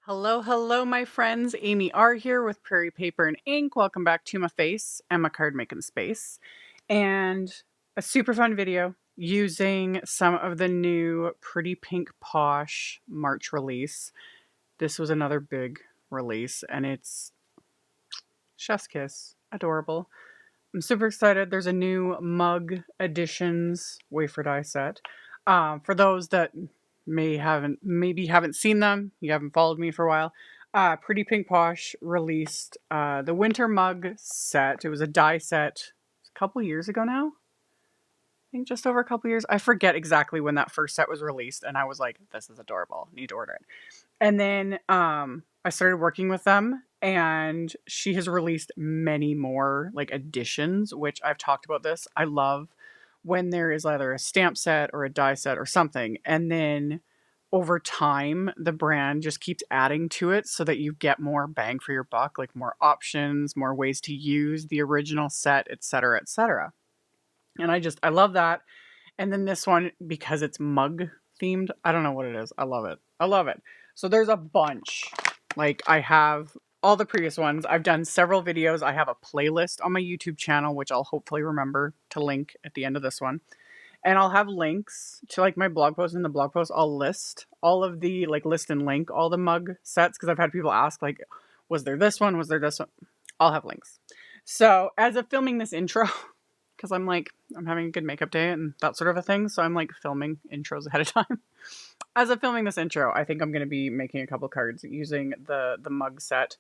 Hello, hello, my friends. AmyR here with Prairie Paper and Ink. Welcome back to my face and my card making space. And a super fun video using some of the new Pretty Pink Posh March release. This was another big release and it's chef's kiss. Adorable. I'm super excited. There's a new mug editions wafer die set. For those that maybe haven't seen them, you haven't followed me for a while. Pretty Pink Posh released the winter mug set. It was a die set a couple years ago now. I think just over a couple years. I forget exactly when that first set was released, and I was like, "This is adorable. Need to order it." And then I started working with them, and she has released many more like editions, which I've talked about this. I love when there is either a stamp set or a die set or something, and then over time the brand just keeps adding to it so that you get more bang for your buck, like more options, more ways to use the original set, etc., etc. And I love that. And then this one, because it's mug themed, I don't know what it is. I love it. I love it. So there's a bunch. Like, I have all the previous ones. I've done several videos. I have a playlist on my YouTube channel, which I'll hopefully remember to link at the end of this one. And I'll have links to like my blog post. In the blog post, I'll list all of the, like, list and link all the mug sets. Because I've had people ask, like, was there this one? Was there this one? I'll have links. So as of filming this intro, because I'm having a good makeup day and that sort of a thing. So I'm like filming intros ahead of time. As of filming this intro, I think I'm going to be making a couple cards using the mug set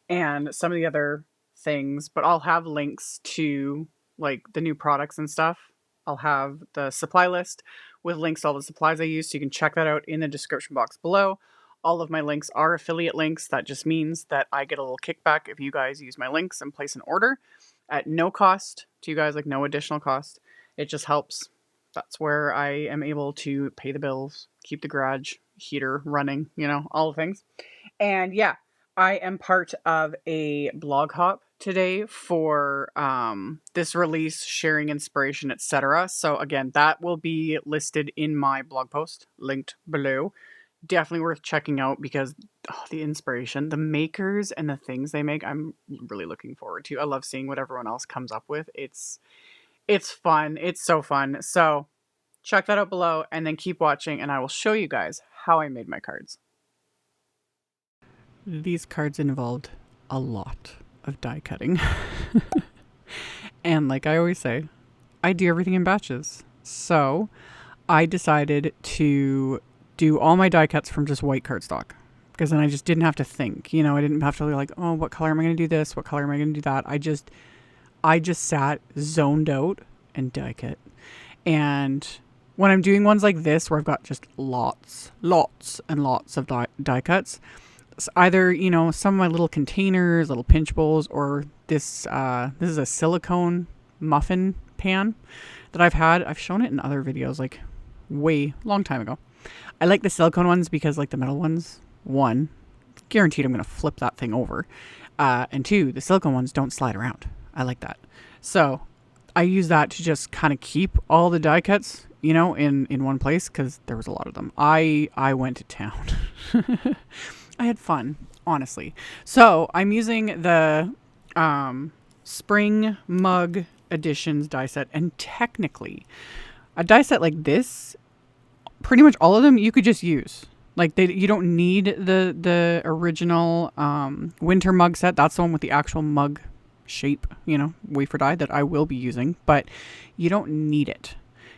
and some of the other things, but I'll have links to like the new products and stuff. I'll have the supply list with links to all the supplies I use, so you can check that out in the description box below. All of my links are affiliate links. That just means that I get a little kickback if you guys use my links and place an order at no cost to you guys, like no additional cost. It just helps. That's where I am able to pay the bills, keep the garage heater running, you know, all the things. And yeah, I am part of a blog hop today for this release, sharing inspiration, etc. So again, that will be listed in my blog post, linked below. Definitely worth checking out because the inspiration, the makers and the things they make, I'm really looking forward to. I love seeing what everyone else comes up with. It's fun. It's so fun. So check that out below and then keep watching and I will show you guys how I made my cards. These cards involved a lot of die cutting. And like I always say, I do everything in batches. So I decided to do all my die cuts from just white cardstock, because then I just didn't have to think, you know, I didn't have to be like, oh, what color am I going to do this? What color am I going to do that? I just sat zoned out and die cut. And when I'm doing ones like this, where I've got just lots and lots of die cuts, it's either, you know, some of my little containers, little pinch bowls, or this is a silicone muffin pan that I've shown it in other videos, like way long time ago. I like the silicone ones because, like, the metal ones, one, guaranteed I'm going to flip that thing over. And two, the silicone ones don't slide around. I like that. So I use that to just kind of keep all the die cuts, you know, in one place, because there was a lot of them. I went to town. I had fun, honestly. So I'm using the Spring Mug Editions die set, and technically a die set like this, pretty much all of them you could just use. Like, you don't need the original winter mug set. That's the one with the actual mug shape, you know, wafer die that I will be using, but you don't need it.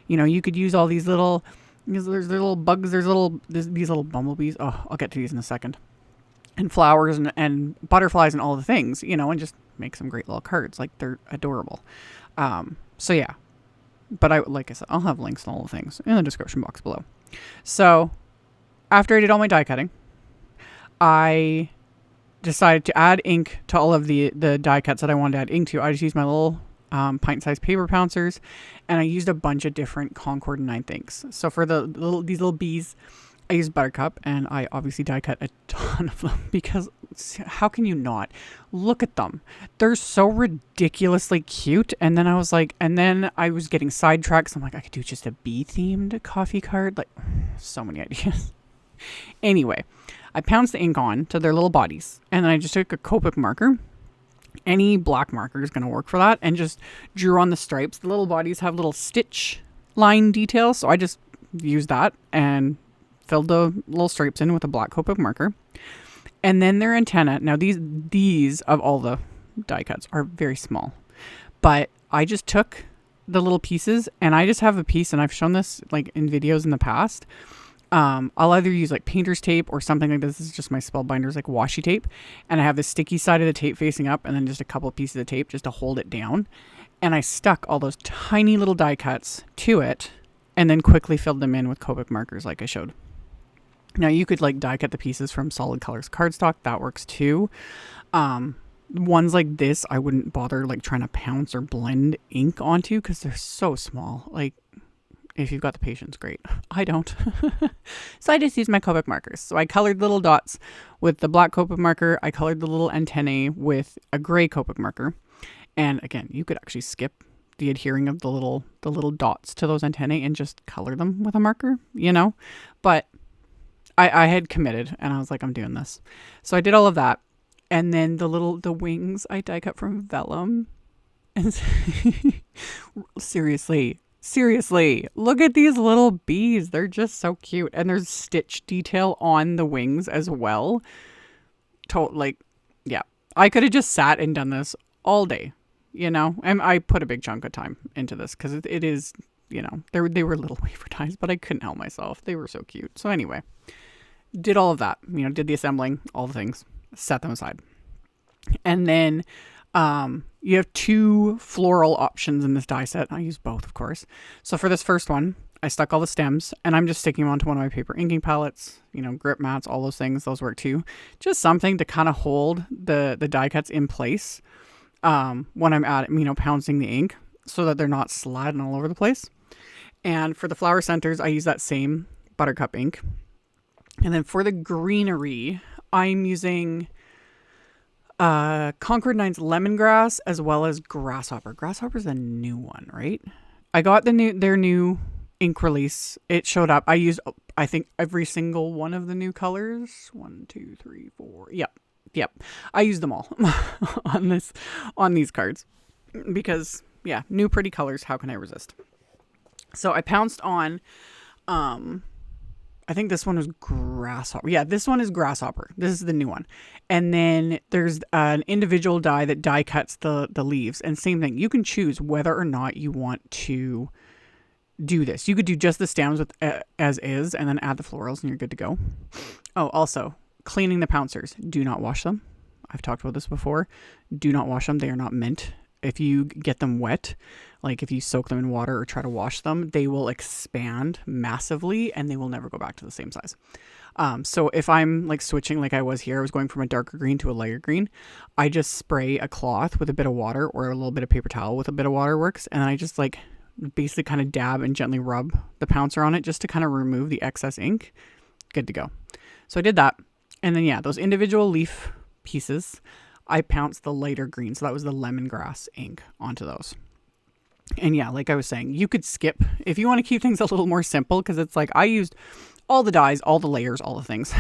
You know, you could use all these little, there's little bugs, these little bumblebees. Oh, I'll get to these in a second. And flowers and butterflies and all the things, you know, and just make some great little cards. Like, they're adorable. So yeah. But like I said, I'll have links to all the things in the description box below. So after I did all my die cutting, I decided to add ink to all of the die cuts that I wanted to add ink to. I just used my little pint-sized paper pouncers, and I used a bunch of different Concord 9th inks. So for these little bees, I used Buttercup, and I obviously die cut a ton of them because how can you not? Look at them. They're so ridiculously cute. And then I was getting sidetracked. So I'm like, I could do just a bee themed coffee card. Like, so many ideas. Anyway, I pounced the ink on to their little bodies, and then I just took a Copic marker. Any black marker is going to work for that, and just drew on the stripes. The little bodies have little stitch line details, so I just used that and filled the little stripes in with a black Copic marker. And then their antenna. Now these of all the die cuts are very small, but I just took the little pieces, and I just have a piece, and I've shown this like in videos in the past. I'll either use like painter's tape or something like this. This is just my Spellbinders like washi tape, and I have the sticky side of the tape facing up, and then just a couple of pieces of tape just to hold it down. And I stuck all those tiny little die cuts to it, and then quickly filled them in with Copic markers like I showed. Now you could like die cut the pieces from Solid Colors cardstock. That works too. Ones like this, I wouldn't bother like trying to pounce or blend ink onto because they're so small. Like, if you've got the patience, great. I don't. So I just used my Copic markers. So I colored little dots with the black Copic marker. I colored the little antennae with a gray Copic marker. And again, you could actually skip the adhering of the little dots to those antennae and just color them with a marker, you know? But I had committed, and I was like, I'm doing this. So I did all of that. And then the wings I die cut from Vellum. And seriously, look at these little bees. They're just so cute. And there's stitch detail on the wings as well. Yeah, I could have just sat and done this all day, you know. And I put a big chunk of time into this because it is, you know, they were little wafer dies, but I couldn't help myself. They were so cute. So anyway, did all of that, you know, did the assembling, all the things, set them aside. And then you have two floral options in this die set. I use both, of course. So for this first one, I stuck all the stems, and I'm just sticking them onto one of my paper inking palettes, you know, grip mats, all those things. Those work too. Just something to kind of hold the die cuts in place when I'm at, you know, pouncing the ink so that they're not sliding all over the place. And for the flower centers, I use that same Buttercup ink. And then for the greenery, I'm using Concord 9's Lemongrass as well as Grasshopper. Grasshopper's the new one, right? I got their new ink release. It showed up. I used, I think, every single one of the new colors. 1, 2, 3, 4. Yep. I used them all on these cards because, yeah, new pretty colors. How can I resist? So I pounced on, I think this one was Grasshopper. Yeah, this one is Grasshopper. This is the new one. And then there's an individual die that die cuts the leaves. And same thing. You can choose whether or not you want to do this. You could do just the stems with as is and then add the florals and you're good to go. Oh, also, cleaning the pouncers. Do not wash them. I've talked about this before. Do not wash them. They are not meant. If you get them wet, like if you soak them in water or try to wash them, they will expand massively and they will never go back to the same size. So if I'm like switching like I was here, I was going from a darker green to a lighter green. I just spray a cloth with a bit of water or a little bit of paper towel with a bit of water works. And I just like basically kind of dab and gently rub the pouncer on it just to kind of remove the excess ink. Good to go. So I did that. And then, yeah, those individual leaf pieces, I pounced the lighter green. So that was the lemongrass ink onto those. And yeah, like I was saying, you could skip if you want to keep things a little more simple because it's like I used all the dyes, all the layers, all the things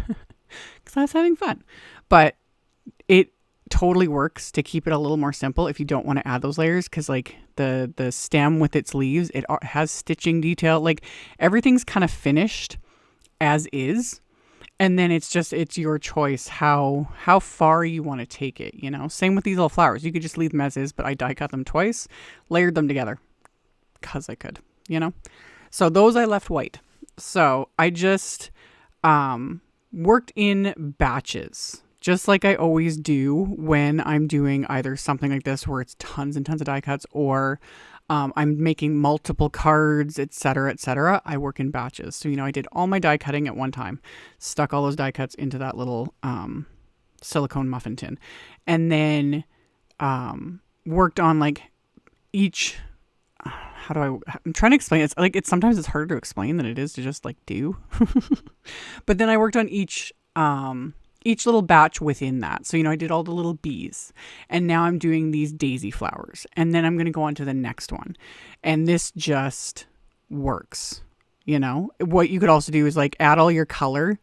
because I was having fun. But it totally works to keep it a little more simple if you don't want to add those layers because like the stem with its leaves, it has stitching detail. Like everything's kind of finished as is. And then it's your choice how far you want to take it, you know. Same with these little flowers. You could just leave them as is, but I die cut them twice, layered them together because I could, you know. So those I left white. So I just worked in batches, just like I always do when I'm doing either something like this where it's tons and tons of die cuts or I'm making multiple cards, etc., etc. I work in batches. So, you know, I did all my die cutting at one time, stuck all those die cuts into that little silicone muffin tin, and then worked on like each. I'm trying to explain it. It's like sometimes it's harder to explain than it is to just like do. But then I worked on each little batch within that. So, you know, I did all the little bees and now I'm doing these daisy flowers and then I'm going to go on to the next one. And this just works you know. What you could also do is like add all your color,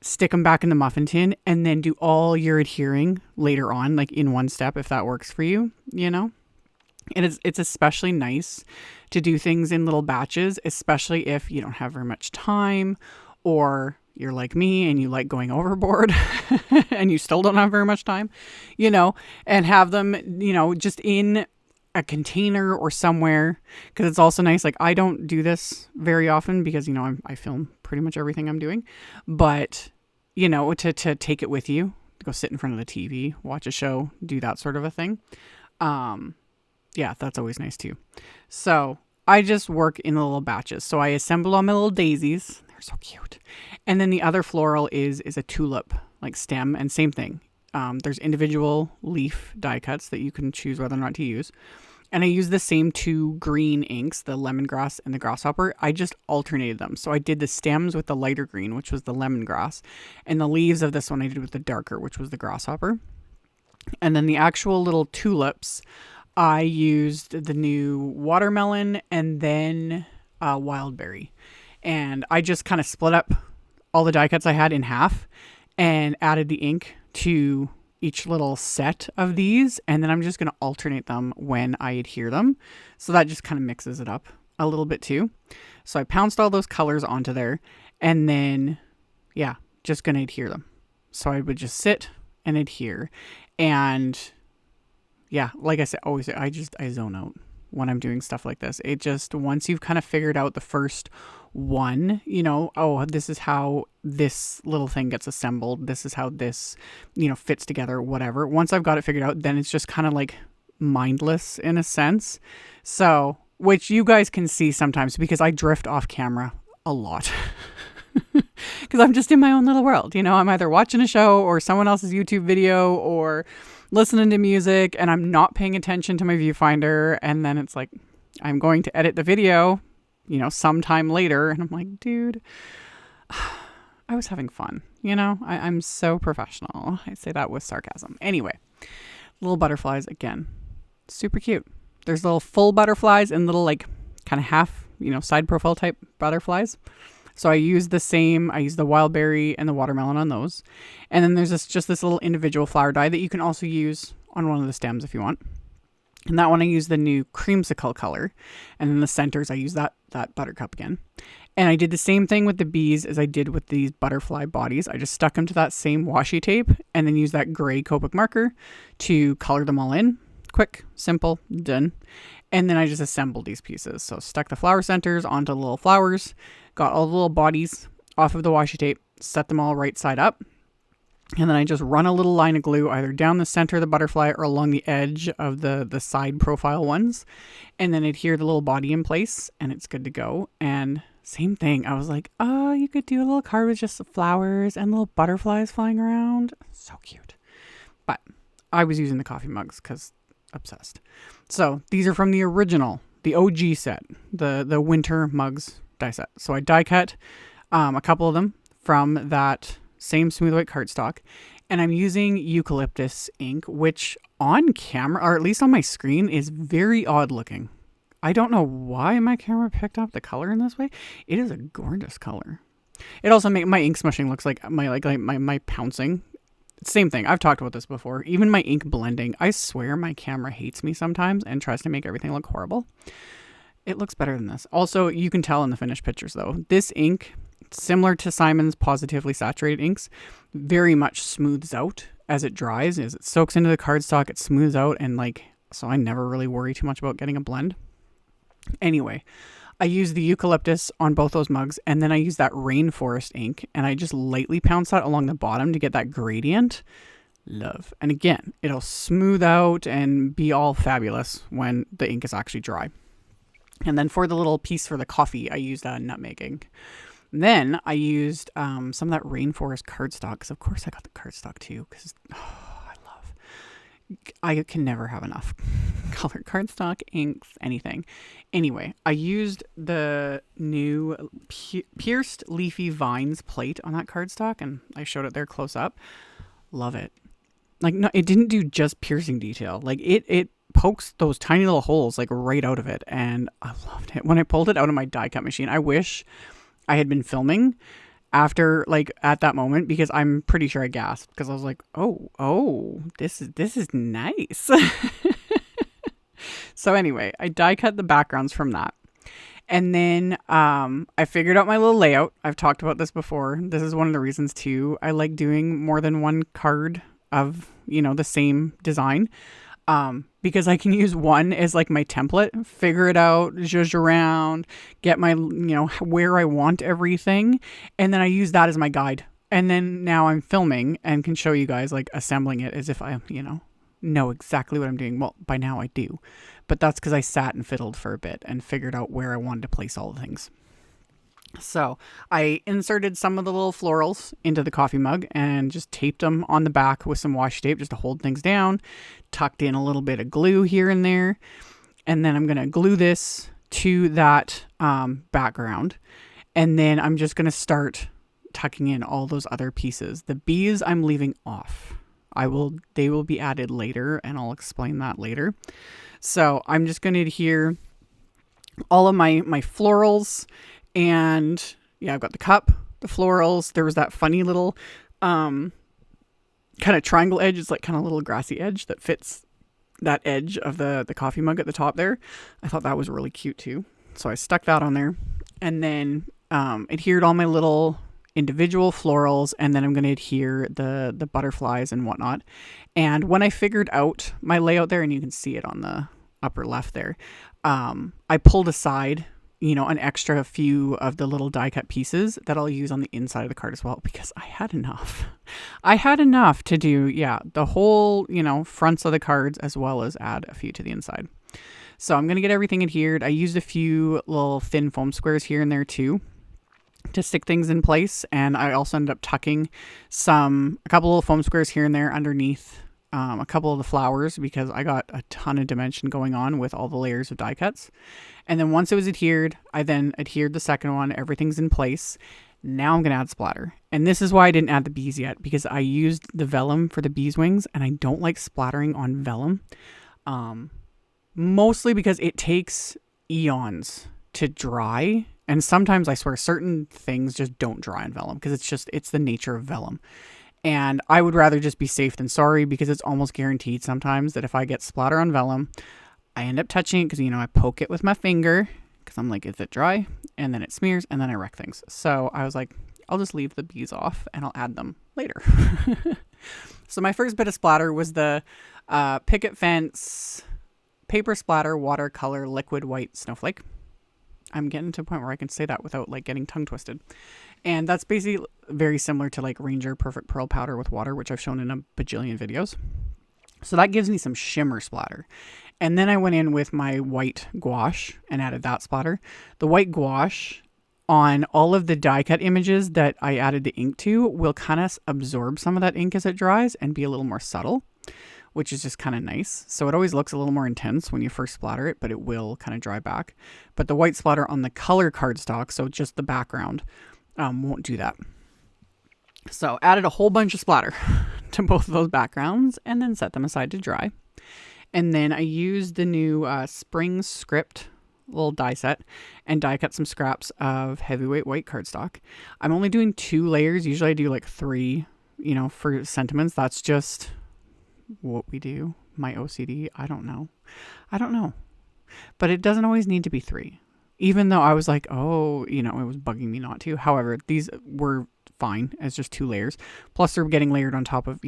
stick them back in the muffin tin, and then do all your adhering later on, like in one step, if that works for you, you know. And it's especially nice to do things in little batches, especially if you don't have very much time, or you're like me and you like going overboard and you still don't have very much time, you know, and have them, you know, just in a container or somewhere. Because it's also nice. Like, I don't do this very often because, you know, I film pretty much everything I'm doing. But, you know, to take it with you, go sit in front of the TV, watch a show, do that sort of a thing. Yeah, that's always nice too. So I just work in little batches. So I assemble all my little daisies. They're so cute. And then the other floral is a tulip, like stem, and same thing. There's individual leaf die cuts that you can choose whether or not to use. And I use the same two green inks, the lemongrass and the grasshopper. I just alternated them. So I did the stems with the lighter green, which was the lemongrass. And the leaves of this one I did with the darker, which was the grasshopper. And then the actual little tulips, I used the new watermelon and then wildberry. And I just kind of split up all the die cuts I had in half and added the ink to each little set of these. And then I'm just going to alternate them when I adhere them. So that just kind of mixes it up a little bit too. So I pounced all those colors onto there and then, yeah, just going to adhere them. So I would just sit and adhere. And yeah, like I said, always, I zone out when I'm doing stuff like this. It just, once you've kind of figured out the first one, you know, oh, this is how this little thing gets assembled. This is how this, you know, fits together, whatever. Once I've got it figured out, then it's just kind of like mindless in a sense. So, which you guys can see sometimes because I drift off camera a lot. Because I'm just in my own little world. You know, I'm either watching a show or someone else's YouTube video or listening to music and I'm not paying attention to my viewfinder. And then it's like, I'm going to edit the video, you know, sometime later. And I'm like, dude, I was having fun. You know, I'm so professional. I say that with sarcasm. Anyway, little butterflies again, super cute. There's little full butterflies and little like kind of half, you know, side profile type butterflies. So I use the wildberry and the watermelon on those. And then there's just this little individual flower die that you can also use on one of the stems if you want. And that one I use the new Creamsicle color. And then the centers, I use that Buttercup again. And I did the same thing with the bees as I did with these butterfly bodies. I just stuck them to that same washi tape and then used that gray Copic marker to color them all in. Quick, simple, done. And then I just assembled these pieces. So stuck the flower centers onto the little flowers, got all the little bodies off of the washi tape, set them all right side up. And then I just run a little line of glue either down the center of the butterfly or along the edge of the side profile ones. And then adhere the little body in place and it's good to go. And same thing. I was like, oh, you could do a little card with just flowers and little butterflies flying around. So cute. But I was using the coffee mugs because obsessed. So these are from the original, the OG set, the winter mugs die set. So I die cut a couple of them from that same smooth white cardstock, and I'm using Eucalyptus ink, which on camera, or at least on my screen, is very odd looking. I don't know why my camera picked up the color in this way. It is a gorgeous color. It also makes my ink smushing looks like my pouncing. Same thing. I've talked about this before. Even my ink blending. I swear my camera hates me sometimes and tries to make everything look horrible. It looks better than this. Also, you can tell in the finished pictures though. This ink, similar to Simon's positively saturated inks, very much smooths out as it dries. As it soaks into the cardstock, it smooths out and so I never really worry too much about getting a blend. Anyway, I use the eucalyptus on both those mugs, and then I use that Rainforest ink, and I just lightly pounce that along the bottom to get that gradient. Love. And again, it'll smooth out and be all fabulous when the ink is actually dry. And then for the little piece for the coffee, I used Nutmeg Ink. Then I used some of that Rainforest cardstock, because of course I got the cardstock too, because I can never have enough colored cardstock, inks, anything. Anyway, I used the new pierced leafy vines plate on that cardstock, and I showed it there close up. Love it. Like, no, it didn't do just piercing detail. Like, it pokes those tiny little holes like right out of it, and I loved it. When I pulled it out of my die cut machine, I wish I had been filming after, like, at that moment, because I'm pretty sure I gasped because I was like, oh, this is nice. So anyway, I die cut the backgrounds from that. And then I figured out my little layout. I've talked about this before. This is one of the reasons too I like doing more than one card of, the same design. Because I can use one as like my template, figure it out, zhuzh around, get my, where I want everything. And then I use that as my guide. And then now I'm filming and can show you guys like assembling it as if I, know exactly what I'm doing. Well, by now I do, but that's because I sat and fiddled for a bit and figured out where I wanted to place all the things. So I inserted some of the little florals into the coffee mug and just taped them on the back with some washi tape just to hold things down, tucked in a little bit of glue here and there. And then I'm going to glue this to that background. And then I'm just going to start tucking in all those other pieces. The bees I'm leaving off. They will be added later, and I'll explain that later. So I'm just going to adhere all of my florals, and yeah, I've got the cup, the florals. There was that funny little kind of triangle edge. It's like kind of little grassy edge that fits that edge of the coffee mug at the top there. I thought that was really cute too. So I stuck that on there, and then adhered all my little individual florals, and then I'm going to adhere the butterflies and whatnot. And when I figured out my layout there, and you can see it on the upper left there, I pulled aside, an extra few of the little die cut pieces that I'll use on the inside of the card as well, because I had enough. I had enough to do, the whole, fronts of the cards, as well as add a few to the inside. So I'm going to get everything adhered. I used a few little thin foam squares here and there too, to stick things in place. And I also ended up tucking a couple little foam squares here and there underneath a couple of the flowers, because I got a ton of dimension going on with all the layers of die cuts. And then once it was adhered, I then adhered the second one. Everything's in place. Now I'm going to add splatter. And this is why I didn't add the bees yet, because I used the vellum for the bees wings, and I don't like splattering on vellum. Mostly because it takes eons to dry. And sometimes, I swear, certain things just don't dry on vellum, because it's the nature of vellum. And I would rather just be safe than sorry, because it's almost guaranteed sometimes that if I get splatter on vellum, I end up touching it because, I poke it with my finger because I'm like, is it dry? And then it smears, and then I wreck things. So I was like, I'll just leave the bees off and I'll add them later. So my first bit of splatter was the Picket Fence Paper Splatter Watercolor Liquid White Snowflake. I'm getting to a point where I can say that without like getting tongue twisted. And that's basically very similar to like Ranger Perfect Pearl Powder with water, which I've shown in a bajillion videos. So that gives me some shimmer splatter. And then I went in with my white gouache and added that splatter. The white gouache on all of the die cut images that I added the ink to will kind of absorb some of that ink as it dries and be a little more subtle, which is just kind of nice. So it always looks a little more intense when you first splatter it, but it will kind of dry back. But the white splatter on the color cardstock, so just the background, won't do that. So added a whole bunch of splatter to both of those backgrounds and then set them aside to dry. And then I used the new Spring Script little die set and die cut some scraps of heavyweight white cardstock. I'm only doing 2 layers. Usually I do like 3, for sentiments. That's just what we do. My OCD. I don't know. But it doesn't always need to be 3. Even though I was like, it was bugging me not to. However, these were fine as just 2 layers. Plus they're getting layered on top of,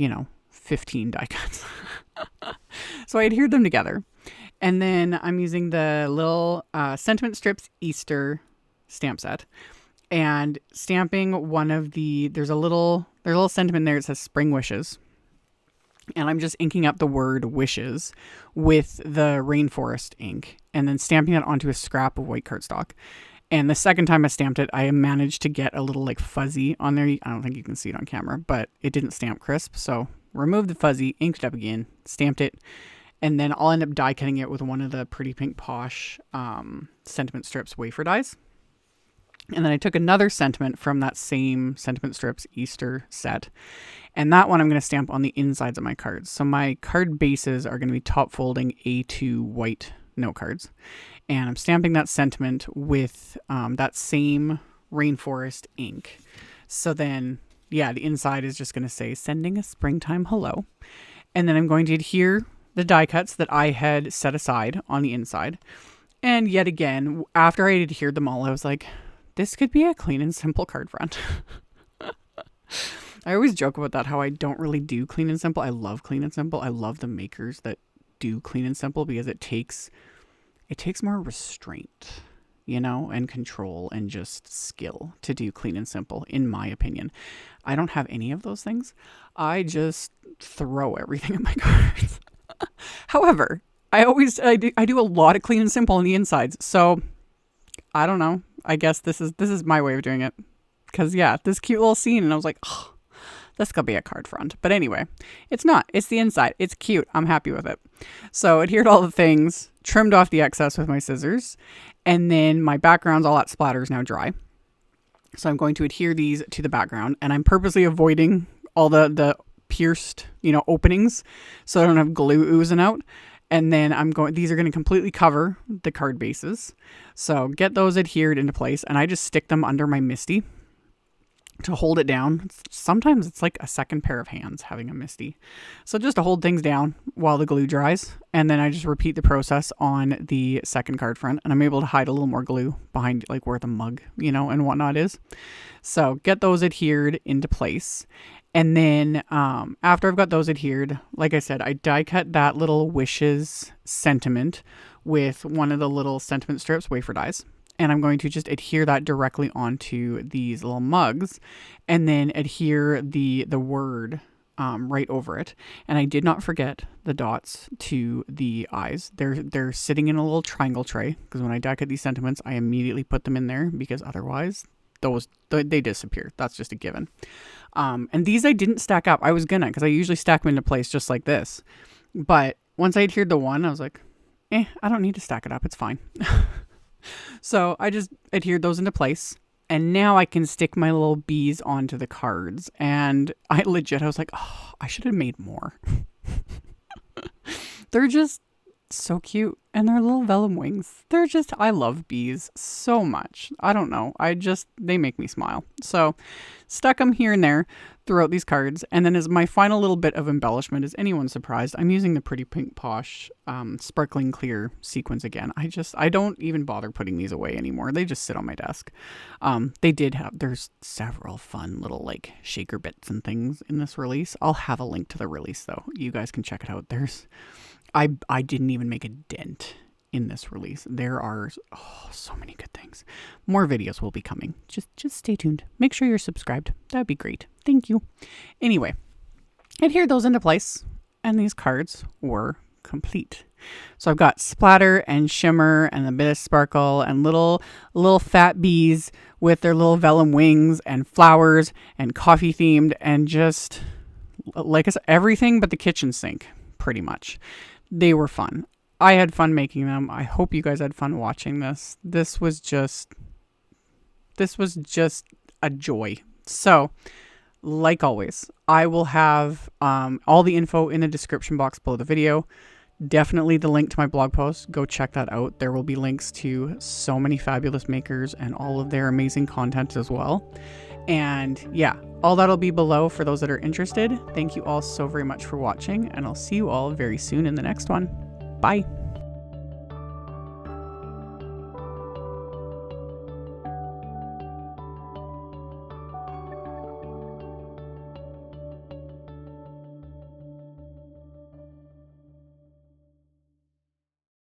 15 die cuts. So I adhered them together. And then I'm using the little Sentiment Strips Easter stamp set. And stamping one of there's a little sentiment there. It says Spring Wishes. And I'm just inking up the word wishes with the Rainforest ink and then stamping it onto a scrap of white cardstock. And the second time I stamped it, I managed to get a little like fuzzy on there. I don't think you can see it on camera, but it didn't stamp crisp. So removed the fuzzy, inked it up again, stamped it, and then I'll end up die cutting it with one of the Pretty Pink Posh Sentiment Strips wafer dies. And then I took another sentiment from that same Sentiment Strips Easter set. And that one I'm going to stamp on the insides of my cards. So my card bases are going to be top folding A2 white note cards. And I'm stamping that sentiment with that same Rainforest ink. So then, yeah, the inside is just going to say sending a springtime hello. And then I'm going to adhere the die cuts that I had set aside on the inside. And yet again, after I adhered them all, I was like, this could be a clean and simple card front. I always joke about that, how I don't really do clean and simple. I love clean and simple. I love the makers that do clean and simple because it takes more restraint, you know, and control and just skill to do clean and simple, in my opinion. I don't have any of those things. I just throw everything at my cards. However, I do a lot of clean and simple on the insides. So I don't know. I guess this is my way of doing it. Cause yeah, this cute little scene, and I was like, oh, this could be a card front. But anyway, it's not. It's the inside. It's cute. I'm happy with it. So adhered all the things, trimmed off the excess with my scissors, and then my background's all that splatter is now dry. So I'm going to adhere these to the background, and I'm purposely avoiding all the pierced, you know, openings, so I don't have glue oozing out. And then these are going to completely cover the card bases. So get those adhered into place, and I just stick them under my Misty to hold it down. Sometimes it's like a second pair of hands having a Misty. So just to hold things down while the glue dries. And then I just repeat the process on the second card front, and I'm able to hide a little more glue behind like where the mug, you know, and whatnot is. So get those adhered into place. And then after I've got those adhered, like I said, I die cut that little wishes sentiment with one of the little sentiment strips, wafer dies. And I'm going to just adhere that directly onto these little mugs, and then adhere the word right over it. And I did not forget the dots to the eyes. They're sitting in a little triangle tray, because when I die cut these sentiments, I immediately put them in there, because otherwise they disappear. That's just a given. And these I didn't stack up. I was gonna, because I usually stack them into place just like this. But once I adhered the one, I was like, I don't need to stack it up. It's fine. So I just adhered those into place, and now I can stick my little bees onto the cards. And I was like, oh, I should have made more. They're just so cute, and they're little vellum wings. I love bees so much. I don't know. They make me smile. So stuck them here and there throughout these cards. And then as my final little bit of embellishment, is anyone surprised, I'm using the Pretty Pink Posh sparkling clear sequins again. I don't even bother putting these away anymore. They just sit on my desk. There's several fun little like shaker bits and things in this release. I'll have a link to the release though. You guys can check it out. I didn't even make a dent in this release. There are so many good things. More videos will be coming. Just stay tuned. Make sure you're subscribed. That'd be great. Thank you. Anyway, adhere those into place, and these cards were complete. So I've got splatter and shimmer and a bit of sparkle and little fat bees with their little vellum wings and flowers and coffee themed, and just like I said, everything but the kitchen sink, pretty much. They were fun. I had fun making them. I hope you guys had fun watching this. This was just a joy. So, like always, I will have all the info in the description box below the video. Definitely the link to my blog post. Go check that out. There will be links to so many fabulous makers and all of their amazing content as well. And yeah, all that'll be below for those that are interested. Thank you all so very much for watching, and I'll see you all very soon in the next one. Bye.